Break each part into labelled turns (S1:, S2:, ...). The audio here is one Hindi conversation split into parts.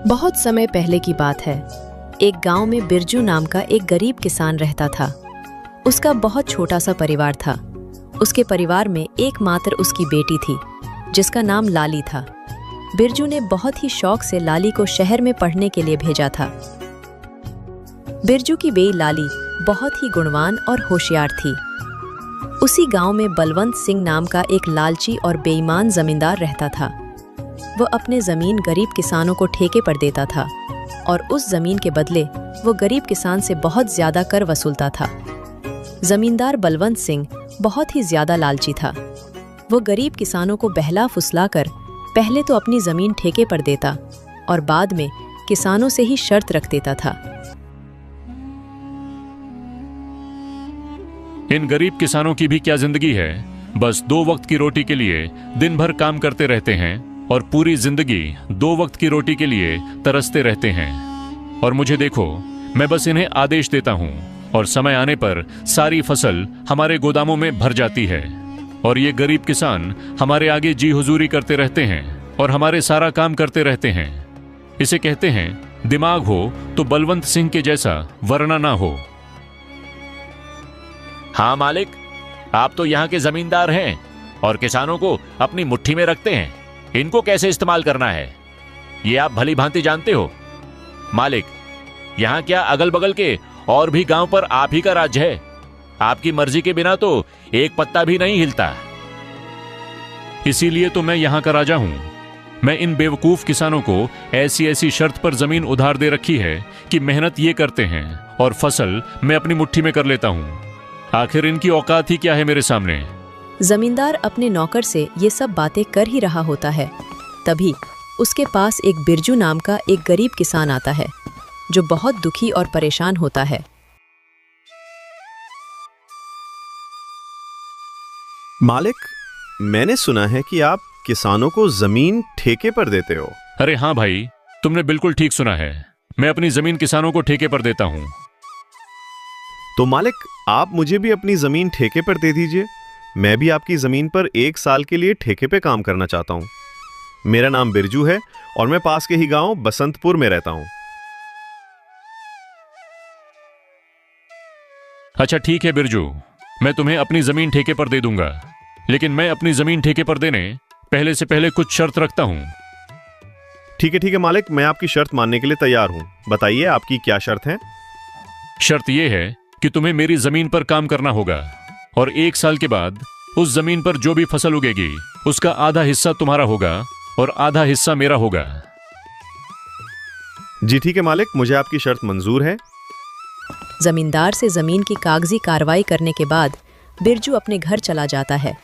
S1: बहुत समय पहले की बात है। एक गांव में बिरजू नाम का एक गरीब किसान रहता था। उसका बहुत छोटा सा परिवार था। उसके परिवार में एकमात्र उसकी बेटी थी, जिसका नाम लाली था। बिरजू ने बहुत ही शौक से लाली को शहर में पढ़ने के लिए भेजा था। बिरजू की बेई लाली बहुत ही गुणवान और होशियार थी। उसी गांव में बलवंत सिंह नाम का एक लालची और बेईमान जमींदार रहता था। वह अपने जमीन गरीब किसानों को ठेके पर देता था और उस जमीन के बदले वो गरीब किसान से बहुत ज्यादा कर वसूलता था। जमींदार बलवंत सिंह बहुत ही ज्यादा लालची था। वो गरीब किसानों को बहला फुसला कर पहले तो अपनी जमीन ठेके पर देता और बाद में किसानों से ही शर्त रख देता था।
S2: इन गरीब किसानों की भी क्या जिंदगी है। बस 2 वक्त की रोटी के लिए दिन भर काम करते रहते हैं और पूरी जिंदगी 2 वक्त की रोटी के लिए तरसते रहते हैं। और मुझे देखो, मैं बस इन्हें आदेश देता हूँ और समय आने पर सारी फसल हमारे गोदामों में भर जाती है और ये गरीब किसान हमारे आगे जी हुजूरी करते रहते हैं और हमारे सारा काम करते रहते हैं। इसे कहते हैं दिमाग हो तो बलवंत सिंह के जैसा, वरना ना हो।
S3: हाँ मालिक, आप तो यहाँ के जमींदार हैं और किसानों को अपनी मुट्ठी में रखते हैं। इनको कैसे इस्तेमाल करना है ये आप भली भांति जानते हो। मालिक, यहाँ क्या अगल बगल के और भी गांव पर आप ही का राज्य है। आपकी मर्जी के बिना तो एक पत्ता भी नहीं हिलता।
S2: इसीलिए तो मैं यहाँ का राजा हूँ। मैं इन बेवकूफ किसानों को ऐसी ऐसी शर्त पर जमीन उधार दे रखी है कि मेहनत ये करते हैं और फसल मैं अपनी मुट्ठी में कर लेता हूँ। आखिर इनकी औकात ही क्या है मेरे सामने।
S1: जमींदार अपने नौकर से ये सब बातें कर ही रहा होता है, तभी उसके पास एक बिरजू नाम का एक गरीब किसान आता है, जो बहुत दुखी और परेशान होता है।
S4: मालिक, मैंने सुना है कि आप किसानों को जमीन ठेके पर देते हो।
S2: अरे हाँ भाई, तुमने बिल्कुल ठीक सुना है। मैं अपनी जमीन किसानों को ठेके पर देता हूँ।
S4: तो मालिक, आप मुझे भी अपनी जमीन ठेके पर दे दीजिए। मैं भी आपकी जमीन पर 1 साल के लिए ठेके पे काम करना चाहता हूँ। मेरा नाम बिरजू है और मैं पास के ही गांव बसंतपुर में रहता हूँ।
S2: अच्छा ठीक है बिरजू, मैं तुम्हें अपनी जमीन ठेके पर दे दूंगा, लेकिन मैं अपनी जमीन ठेके पर देने पहले से पहले कुछ शर्त रखता हूँ।
S4: ठीक है मालिक, मैं आपकी शर्त मानने के लिए तैयार हूँ। बताइए आपकी क्या शर्त है।
S2: शर्त यह है कि तुम्हें मेरी जमीन पर काम करना होगा और 1 साल के बाद उस जमीन पर जो भी फसल उगेगी उसका आधा हिस्सा तुम्हारा होगा और आधा हिस्सा मेरा होगा।
S4: जी ठीक है मालिक, मुझे आपकी शर्त मंजूर है।
S1: जमींदार से जमीन की कागजी कार्रवाई करने के बाद बिरजू अपने घर चला जाता है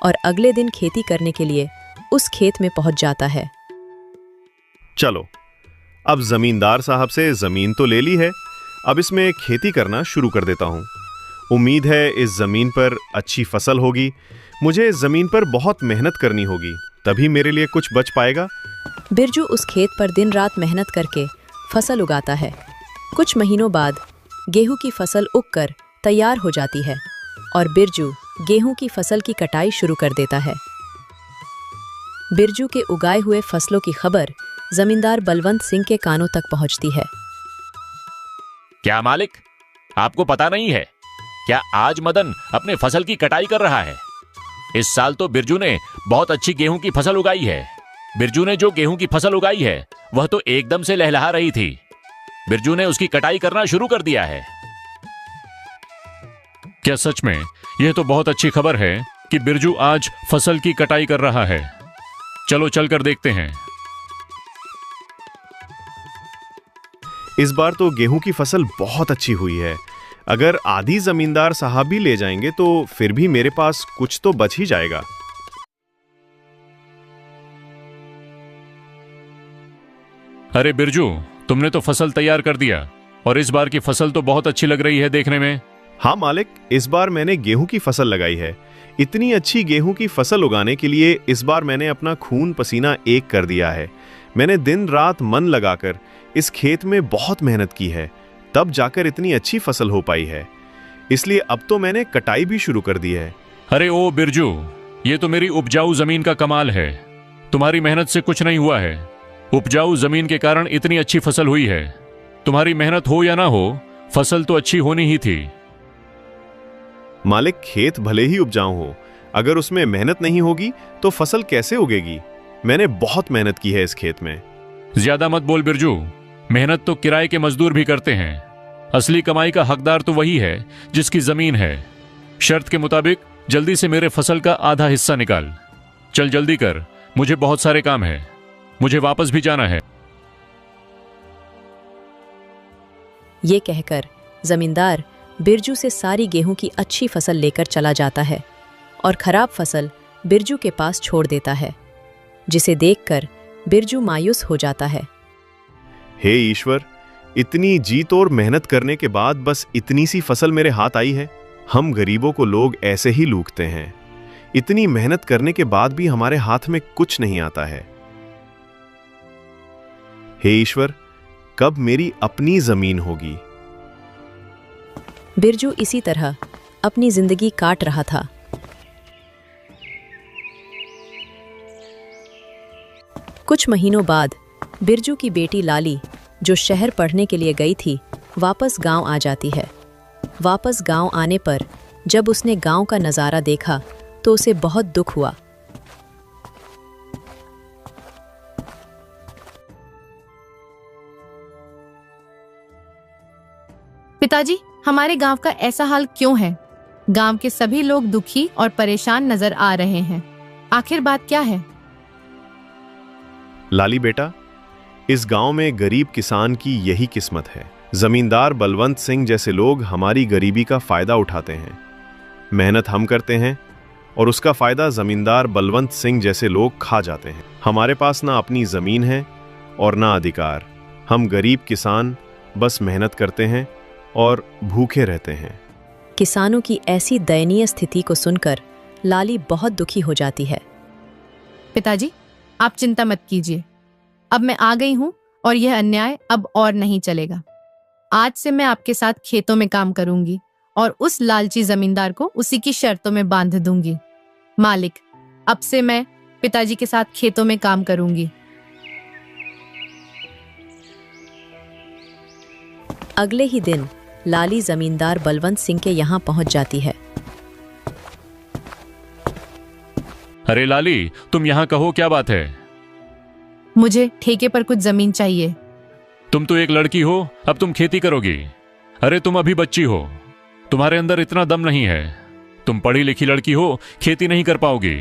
S1: और अगले दिन खेती करने के लिए उस खेत में पहुंच जाता है।
S4: चलो, अब जमींदार साहब से जमीन तो ले ली है, अब इसमें खेती करना शुरू कर देता हूँ। उम्मीद है इस जमीन पर अच्छी फसल होगी। मुझे इस जमीन पर बहुत मेहनत करनी होगी, तभी मेरे लिए कुछ बच पाएगा।
S1: बिरजू उस खेत पर दिन रात मेहनत करके फसल उगाता है। कुछ महीनों बाद गेहूं की फसल उगकर तैयार हो जाती है और बिरजू गेहूं की फसल की कटाई शुरू कर देता है। बिरजू के उगाए हुए फसलों की खबर जमींदार बलवंत सिंह के कानों तक पहुंचती है।
S3: क्या मालिक, आपको पता नहीं है क्या आज मदन अपने फसल की कटाई कर रहा है। इस साल तो बिरजू ने बहुत अच्छी गेहूं की फसल उगाई है। बिरजू ने जो गेहूं की फसल उगाई है वह तो एकदम से लहलहा रही थी। बिरजू ने उसकी कटाई करना शुरू कर दिया है।
S2: क्या सच में? यह तो बहुत अच्छी खबर है कि बिरजू आज फसल की कटाई कर रहा है। चलो चलकर देखते हैं।
S4: इस बार तो गेहूं की फसल बहुत अच्छी हुई है। अगर आधी जमींदार साहब भी ले जाएंगे तो फिर भी मेरे पास कुछ तो बच ही जाएगा।
S2: अरे बिरजू, तुमने तो फसल तैयार कर दिया और इस बार की फसल तो बहुत अच्छी लग रही है देखने में।
S4: हाँ मालिक, इस बार मैंने गेहूं की फसल लगाई है। इतनी अच्छी गेहूं की फसल उगाने के लिए इस बार मैंने अपना खून पसीना एक कर दिया है। मैंने दिन रात मन लगाकर इस खेत में बहुत मेहनत की है, तब जाकर इतनी अच्छी फसल हो पाई है। इसलिए अब तो मैंने कटाई भी शुरू कर दी है।
S2: अरे ओ बिरजू, ये तो मेरी उपजाऊ जमीन का कमाल है। तुम्हारी मेहनत से कुछ नहीं हुआ है। उपजाऊ जमीन के कारण इतनी अच्छी फसल हुई है। तुम्हारी मेहनत हो या ना हो, फसल तो अच्छी होनी ही थी।
S4: मालिक, खेत भले ही उपजाऊ हो, अगर उसमें मेहनत नहीं होगी तो फसल कैसे उगेगी? मैंने बहुत मेहनत की है इस खेत में।
S2: ज्यादा मत बोल बिरजू, मेहनत तो किराए के मजदूर भी करते हैं। असली कमाई का हकदार तो वही है जिसकी जमीन है। शर्त के मुताबिक जल्दी से मेरे फसल का आधा हिस्सा निकाल। चल जल्दी कर, मुझे बहुत सारे काम है, मुझे वापस भी जाना है।
S1: ये कहकर जमींदार बिरजू से सारी गेहूं की अच्छी फसल लेकर चला जाता है और खराब फसल बिरजू के पास छोड़ देता है, जिसे देखकर बिरजू मायूस हो जाता है।
S4: हे ईश्वर, इतनी जी तोड़ मेहनत करने के बाद बस इतनी सी फसल मेरे हाथ आई है। हम गरीबों को लोग ऐसे ही लूटते हैं। इतनी मेहनत करने के बाद भी हमारे हाथ में कुछ नहीं आता है। हे ईश्वर, कब मेरी अपनी जमीन होगी?
S1: बिरजू इसी तरह अपनी जिंदगी काट रहा था। कुछ महीनों बाद बिरजू की बेटी लाली, जो शहर पढ़ने के लिए गई थी, वापस गांव आ जाती है। वापस गांव आने पर जब उसने गांव का नज़ारा देखा तो उसे बहुत दुख हुआ।
S5: पिताजी, हमारे गांव का ऐसा हाल क्यों है? गांव के सभी लोग दुखी और परेशान नजर आ रहे हैं। आखिर बात क्या है?
S4: लाली बेटा, इस गांव में गरीब किसान की यही किस्मत है। जमींदार बलवंत सिंह जैसे लोग हमारी गरीबी का फायदा उठाते हैं। मेहनत हम करते हैं और उसका फायदा जमींदार बलवंत सिंह जैसे लोग खा जाते हैं। हमारे पास ना अपनी जमीन है और ना अधिकार। हम गरीब किसान बस मेहनत करते हैं और भूखे रहते हैं।
S1: किसानों की ऐसी दयनीय स्थिति को सुनकर लाली बहुत दुखी हो जाती है।
S5: पिताजी, आप चिंता मत कीजिए। अब मैं आ गई हूँ और यह अन्याय अब और नहीं चलेगा। आज से मैं आपके साथ खेतों में काम करूंगी और उस लालची जमींदार को उसी की शर्तों में बांध दूंगी। मालिक, अब से मैं पिताजी के साथ खेतों में काम करूंगी।
S1: अगले ही दिन लाली जमींदार बलवंत सिंह के यहाँ पहुंच जाती है।
S2: अरे लाली, तुम यहाँ कहो, क्या बात है?
S5: मुझे ठेके पर कुछ जमीन चाहिए।
S2: तुम तो एक लड़की हो, अब तुम खेती करोगी? अरे तुम अभी बच्ची हो, तुम्हारे अंदर इतना दम नहीं है। तुम पढ़ी लिखी लड़की हो, खेती नहीं कर पाओगी।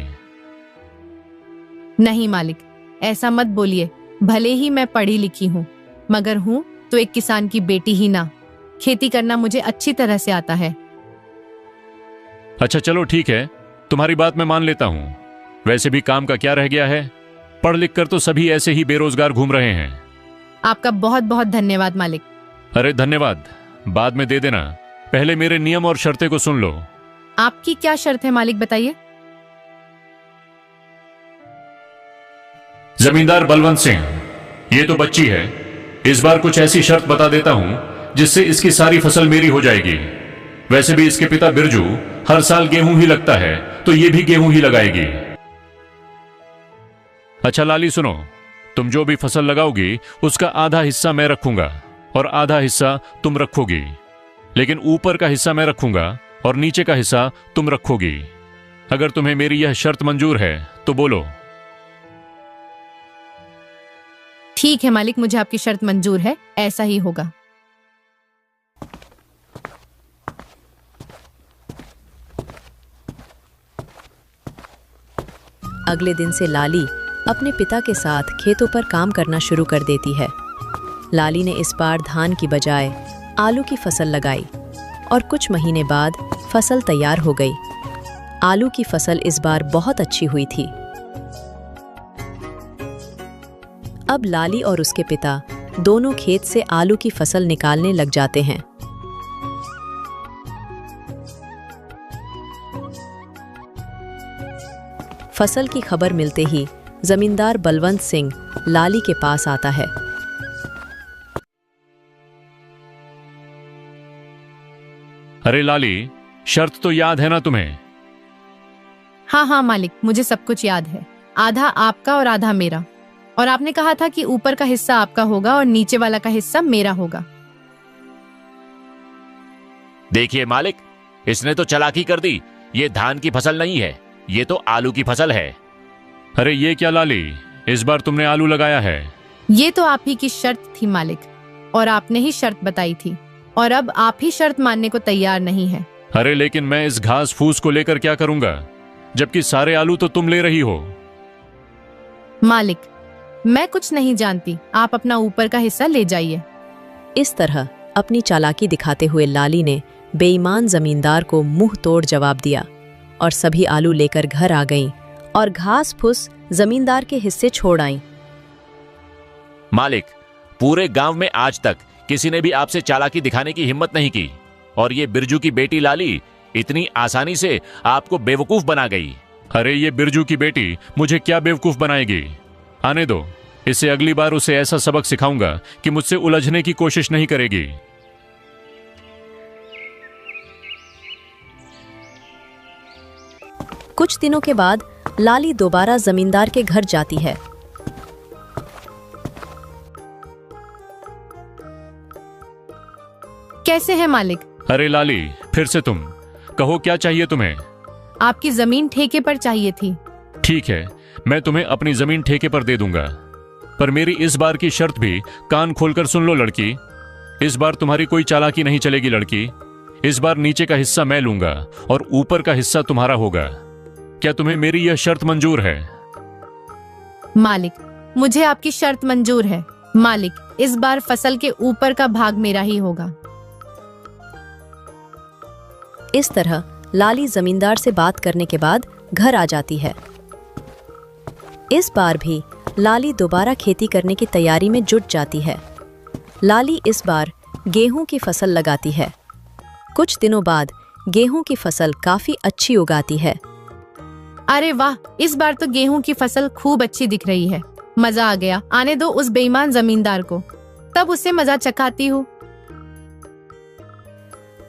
S5: नहीं मालिक, ऐसा मत बोलिए। भले ही मैं पढ़ी लिखी हूँ, मगर हूँ तो एक किसान की बेटी ही ना। खेती करना मुझे अच्छी तरह से आता है।
S2: अच्छा चलो ठीक है, तुम्हारी बात मैं मान लेता हूँ। वैसे भी काम का क्या रह गया है? पढ़ लिख कर तो सभी ऐसे ही बेरोजगार घूम रहे हैं।
S5: आपका बहुत बहुत धन्यवाद मालिक।
S2: अरे धन्यवाद बाद में दे देना, पहले मेरे नियम और शर्तें को सुन लो।
S5: आपकी क्या शर्त है मालिक, बताइए।
S2: जमींदार बलवंत सिंह, ये तो बच्ची है। इस बार कुछ ऐसी शर्त बता देता हूं जिससे इसकी सारी फसल मेरी हो जाएगी। वैसे भी इसके पिता बिरजू हर साल गेहूं ही लगता है, तो ये भी गेहूं ही लगाएगी। अच्छा लाली सुनो, तुम जो भी फसल लगाओगी उसका आधा हिस्सा मैं रखूंगा और आधा हिस्सा तुम रखोगी। लेकिन ऊपर का हिस्सा मैं रखूंगा और नीचे का हिस्सा तुम रखोगी। अगर तुम्हें मेरी यह शर्त मंजूर है तो बोलो।
S5: ठीक है मालिक, मुझे आपकी शर्त मंजूर है, ऐसा ही होगा।
S1: अगले दिन से लाली अपने पिता के साथ खेतों पर काम करना शुरू कर देती है। लाली ने इस बार धान की बजाय आलू की फसल लगाई और कुछ महीने बाद फसल तैयार हो गई। आलू की फसल इस बार बहुत अच्छी हुई थी। अब लाली और उसके पिता दोनों खेत से आलू की फसल निकालने लग जाते हैं। फसल की खबर मिलते ही जमींदार बलवंत सिंह लाली के पास आता है।
S2: अरे लाली, शर्त तो याद है ना तुम्हें?
S5: हाँ हाँ मालिक, मुझे सब कुछ याद है। आधा आपका और आधा मेरा। और आपने कहा था कि ऊपर का हिस्सा आपका होगा और नीचे वाला का हिस्सा मेरा होगा।
S3: देखिए मालिक, इसने तो चालाकी कर दी। ये धान की फसल नहीं है, ये तो आलू की फसल है।
S2: अरे ये क्या लाली, इस बार तुमने आलू लगाया है?
S5: ये तो आप ही की शर्त थी मालिक, और आपने ही शर्त बताई थी, और अब आप ही शर्त मानने को तैयार नहीं है।
S2: अरे लेकिन मैं इस घास फूस को लेकर क्या करूंगा, जबकि सारे आलू तो तुम ले रही हो।
S5: मालिक, मैं कुछ नहीं जानती, आप अपना ऊपर का हिस्सा ले जाइए।
S1: इस तरह अपनी चालाकी दिखाते हुए लाली ने बेईमान जमींदार को मुंह तोड़ जवाब दिया और सभी आलू लेकर घर आ गईं और घास फूस जमींदार के हिस्से छोड़ आईं।
S3: मालिक, पूरे गांव में आज तक किसी ने भी आपसे चालाकी दिखाने की हिम्मत नहीं की, और ये बिरजू की बेटी लाली इतनी आसानी से आपको बेवकूफ बना गई।
S2: अरे ये बिरजू की बेटी मुझे क्या बेवकूफ बनाएगी? आने दो, इससे अगली बार उसे ऐसा सबक सिखाऊंगा कि मुझसे उलझने की कोशिश नहीं करेगी।
S1: कुछ दिनों के बाद लाली दोबारा जमींदार के घर जाती है।
S5: कैसे हैं मालिक?
S2: अरे लाली, फिर से तुम कहो, क्या चाहिए तुम्हें?
S5: आपकी जमीन ठेके पर चाहिए थी।
S2: ठीक है, मैं तुम्हें अपनी जमीन ठेके पर दे दूंगा, पर मेरी इस बार की शर्त भी कान खोलकर सुन लो लड़की। इस बार तुम्हारी कोई चालाकी नहीं चलेगी लड़की। इस बार नीचे का हिस्सा मैं लूंगा और ऊपर का हिस्सा तुम्हारा होगा। क्या तुम्हें मेरी यह शर्त मंजूर है?
S5: मालिक, मुझे आपकी शर्त मंजूर है। मालिक, इस बार फसल के ऊपर का भाग मेरा ही होगा।
S1: इस तरह लाली जमींदार से बात करने के बाद घर आ जाती है। इस बार भी लाली दोबारा खेती करने की तैयारी में जुट जाती है। लाली इस बार गेहूं की फसल लगाती है। कुछ दिनों बाद गेहूं की फसल काफी अच्छी उगाती है।
S5: अरे वाह, इस बार तो गेहूं की फसल खूब अच्छी दिख रही है। मजा आ गया। आने दो उस बेईमान जमींदार को, तब उससे मजा चखाती हूँ।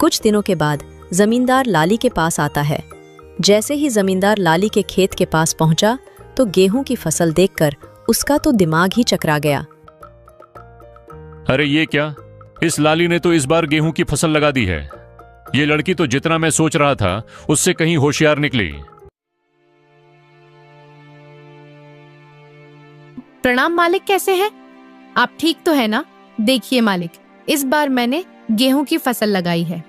S1: कुछ दिनों के बाद जमींदार लाली के पास आता है। जैसे ही जमींदार लाली के खेत के पास पहुंचा तो गेहूं की फसल देखकर उसका तो दिमाग ही चकरा गया।
S2: अरे ये क्या, इस लाली ने तो इस बार गेहूं की फसल लगा दी है। ये लड़की तो जितना मैं सोच रहा था उससे कहीं होशियार निकली।
S5: प्रणाम मालिक, कैसे हैं आप? ठीक तो है ना? देखिए मालिक, इस बार मैंने गेहूं की फसल लगाई है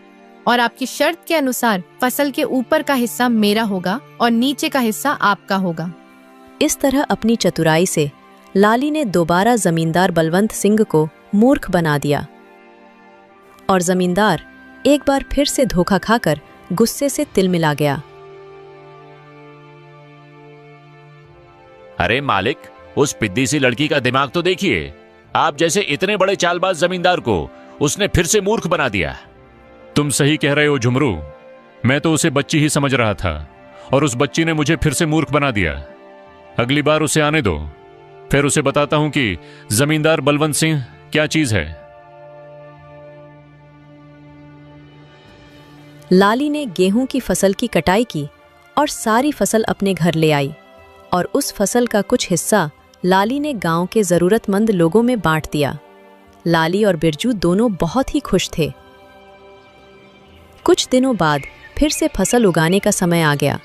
S5: और आपकी शर्त के अनुसार फसल के ऊपर का हिस्सा मेरा होगा और नीचे का हिस्सा आपका होगा।
S1: इस तरह अपनी चतुराई से लाली ने दोबारा जमींदार बलवंत सिंह को मूर्ख बना दिया और जमींदार एक बार फिर से धोखा खाकर गुस्से से तिलमिला गया।
S3: अरे मालिक, उस पिद्दी सी लड़की का दिमाग तो देखिए। आप जैसे इतने बड़े चालबाज जमींदार को उसने फिर से मूर्ख बना दिया।
S2: तुम सही कह रहे हो झुमरू, मैं तो उसे बच्ची ही समझ रहा था और उस बच्ची ने मुझे फिर से मूर्ख बना दिया। अगली बार उसे आने दो, फिर उसे बताता हूं कि जमींदार बलवंत सिंह क्या चीज है।
S1: लाली ने गेहूं की फसल की कटाई की और सारी फसल अपने घर ले आई और उस फसल का कुछ हिस्सा लाली ने गांव के जरूरतमंद लोगों में बांट दिया। लाली और बिरजू दोनों बहुत ही खुश थे। कुछ दिनों बाद फिर से फसल उगाने का समय आ गया।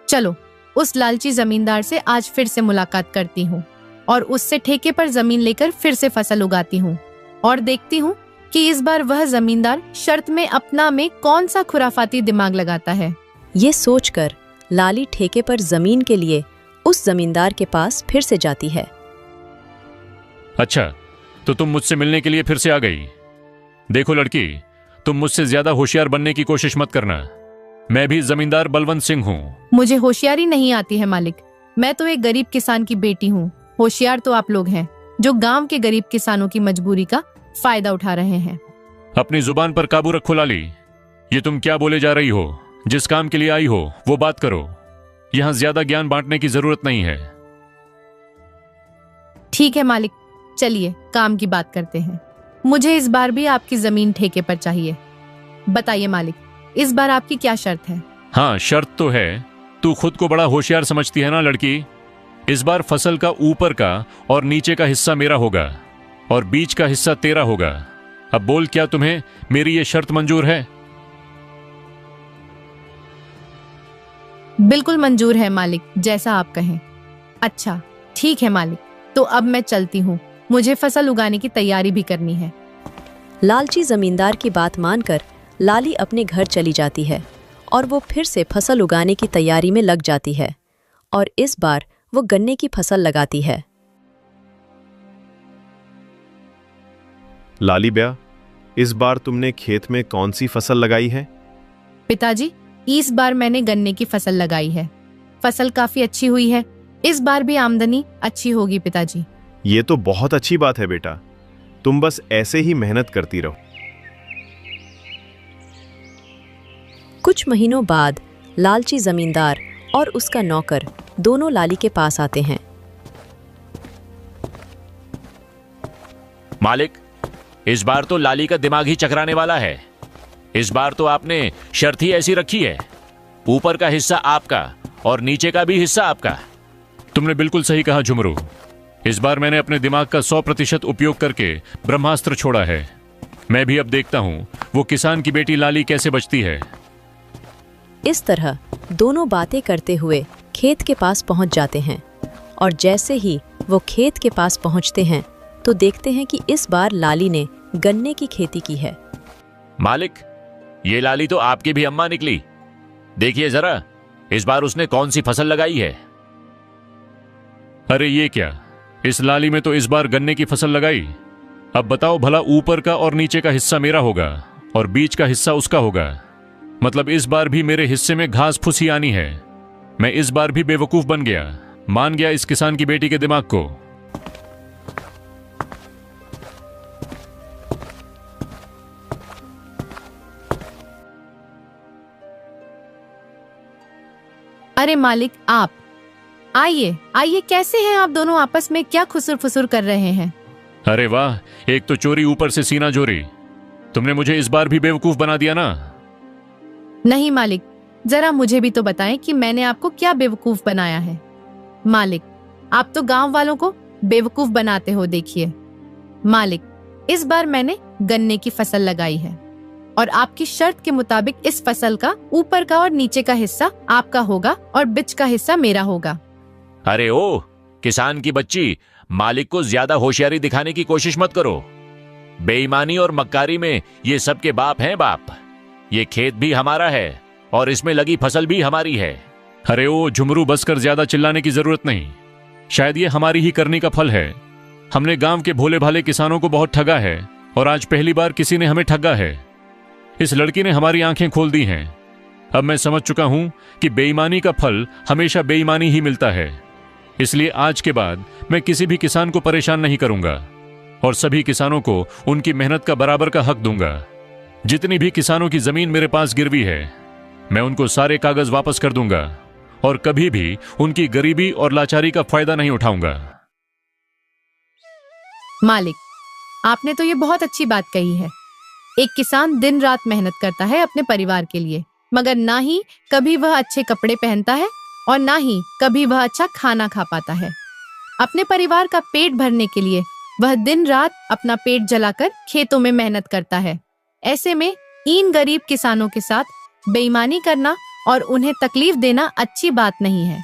S5: चलो, उस लालची जमींदार से आज फिर से मुलाकात करती हूँ और उससे ठेके पर जमीन लेकर फिर से फसल उगाती हूँ और देखती हूँ कि इस बार वह जमींदार शर्त में अपना में कौन सा खुराफाती दिमाग लगाता है।
S1: ये सोचकर लाली ठेके पर जमीन के लिए उस जमींदार के पास फिर से जाती है।
S2: अच्छा, तो तुम मुझसे मिलने के लिए फिर से आ गई। देखो लड़की, तुम मुझसे ज्यादा होशियार बनने की कोशिश मत करना। मैं भी जमींदार बलवंत सिंह हूँ।
S5: मुझे होशियारी नहीं आती है मालिक। मैं तो एक गरीब किसान की बेटी हूँ। होशियार तो आप लोग हैं जो गांव के गरीब किसानों की मजबूरी का फायदा उठा रहे हैं।
S2: अपनी जुबान पर काबू रखो लाली। ये तुम क्या बोले जा रही हो? जिस काम के लिए आई हो वो बात करो। यहाँ ज्यादा ज्ञान बांटने की जरूरत नहीं है।
S5: ठीक है मालिक, चलिए काम की बात करते हैं। मुझे इस बार भी आपकी जमीन ठेके पर चाहिए। बताइए मालिक, इस बार आपकी क्या शर्त है?
S2: हाँ, शर्त तो है। तू खुद को बड़ा होशियार समझती है ना लड़की। इस बार फसल का ऊपर का और नीचे का हिस्सा मेरा होगा और बीच का हिस्सा तेरा होगा। अब बोल, क्या तुम्हें मेरी ये शर्त मंजूर है?
S5: बिल्कुल मंजूर है मालिक, जैसा आप कहें। अच्छा ठीक है मालिक, तो अब मैं चलती हूँ, मुझे फसल उगाने की तैयारी भी करनी है।
S1: लालची जमींदार की बात मानकर लाली अपने घर चली जाती है और वो फिर से फसल उगाने की तैयारी में लग जाती है और इस बार वो गन्ने की फसल लगाती है।
S4: लाली ब्या, इस बार तुमने खेत में कौन सी फसल लगाई है?
S5: पिताजी, इस बार मैंने गन्ने की फसल लगाई है। फसल काफी अच्छी हुई है, इस बार भी आमदनी अच्छी होगी पिताजी।
S4: ये तो बहुत अच्छी बात है बेटा, तुम बस ऐसे ही मेहनत करती रहो।
S1: कुछ महीनों बाद लालची जमींदार और उसका नौकर दोनों लाली के पास आते हैं।
S3: मालिक, इस बार तो लाली का दिमाग ही चकराने वाला है। इस बार तो आपने शर्त ही ऐसी रखी है, ऊपर का हिस्सा आपका और नीचे का भी हिस्सा आपका।
S2: तुमने बिल्कुल सही कहा झुमरू। इस बार मैंने अपने दिमाग का 100% उपयोग करके ब्रह्मास्त्र छोड़ा है। मैं भी अब देखता हूं वो किसान की बेटी लाली कैसे बचती है।
S1: इस तरह दोनों बातें करते हुए खेत के पास पहुंच जाते हैं और जैसे ही वो खेत के पास पहुंचते हैं तो देखते हैं कि इस बार लाली ने गन्ने की खेती की है।
S3: मालिक, ये लाली तो आपकी भी अम्मा निकली। देखिए जरा, इस बार उसने कौन सी फसल लगाई है।
S2: अरे ये क्या, इस लाली में तो इस बार गन्ने की फसल लगाई। अब बताओ भला, ऊपर का और नीचे का हिस्सा मेरा होगा और बीच का हिस्सा उसका होगा। मतलब इस बार भी मेरे हिस्से में घास फूसी आनी है। मैं इस बार भी बेवकूफ बन गया, मान गया इस किसान की बेटी के दिमाग को।
S5: अरे मालिक, आप आइए आइए, कैसे हैं आप दोनों? आपस में क्या खुसुर फुसुर कर रहे हैं?
S2: अरे वाह, एक तो चोरी ऊपर से सीना जोरी। तुमने मुझे इस बार भी बेवकूफ बना दिया ना।
S5: नहीं मालिक, जरा मुझे भी तो बताएं कि मैंने आपको क्या बेवकूफ बनाया है। मालिक, आप तो गांव वालों को बेवकूफ बनाते हो। देखिए मालिक, इस बार मैंने गन्ने की फसल लगाई है और आपकी शर्त के मुताबिक इस फसल का ऊपर का और नीचे का हिस्सा आपका होगा और बीच का हिस्सा मेरा होगा।
S3: अरे ओ किसान की बच्ची, मालिक को ज्यादा होशियारी दिखाने की कोशिश मत करो। बेईमानी और मक्कारी में ये सबके बाप हैं बाप। ये खेत भी हमारा है और इसमें लगी फसल भी हमारी है।
S2: अरे ओ झुमरू, बस कर, ज्यादा चिल्लाने की जरूरत नहीं। शायद ये हमारी ही करनी का फल है। हमने गांव के भोले भाले किसानों को बहुत ठगा है और आज पहली बार किसी ने हमें ठगा है। इस लड़की ने हमारी आंखें खोल दी हैं। अब मैं समझ चुका हूं कि बेईमानी का फल हमेशा बेईमानी ही मिलता है। इसलिए आज के बाद मैं किसी भी किसान को परेशान नहीं करूंगा और सभी किसानों को उनकी मेहनत का बराबर का हक दूंगा। जितनी भी किसानों की जमीन मेरे पास गिरवी है, मैं उनको सारे कागज वापस कर दूंगा और कभी भी उनकी गरीबी और लाचारी का फायदा नहीं उठाऊंगा।
S5: मालिक, आपने तो ये बहुत अच्छी बात कही है। एक किसान दिन रात मेहनत करता है अपने परिवार के लिए, मगर ना ही कभी वह अच्छे कपड़े पहनता है और ना ही कभी वह अच्छा खाना खा पाता है। अपने परिवार का पेट भरने के लिए वह दिन रात अपना पेट जलाकर खेतों में मेहनत करता है। ऐसे में इन गरीब किसानों के साथ बेईमानी करना और उन्हें तकलीफ देना अच्छी बात नहीं है।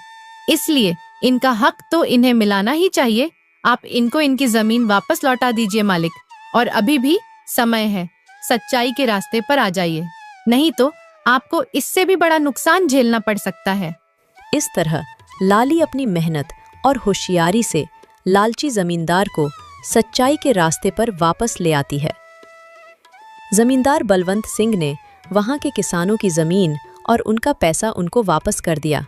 S5: इसलिए इनका हक तो इन्हें मिलाना ही चाहिए। आप इनको इनकी जमीन वापस लौटा दीजिए मालिक, और अभी भी समय है, सच्चाई के रास्ते पर आ जाइए, नहीं तो आपको इससे भी बड़ा नुकसान झेलना पड़ सकता है।
S1: इस तरह लाली अपनी मेहनत और होशियारी से लालची जमींदार को सच्चाई के रास्ते पर वापस ले आती है। जमींदार बलवंत सिंह ने वहां के किसानों की जमीन और उनका पैसा उनको वापस कर दिया।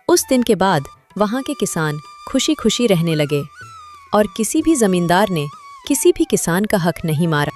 S1: उस दिन के बाद वहां के किसान खुशी खुशी रहने लगे और किसी भी जमींदार ने किसी भी किसान का हक नहीं मारा।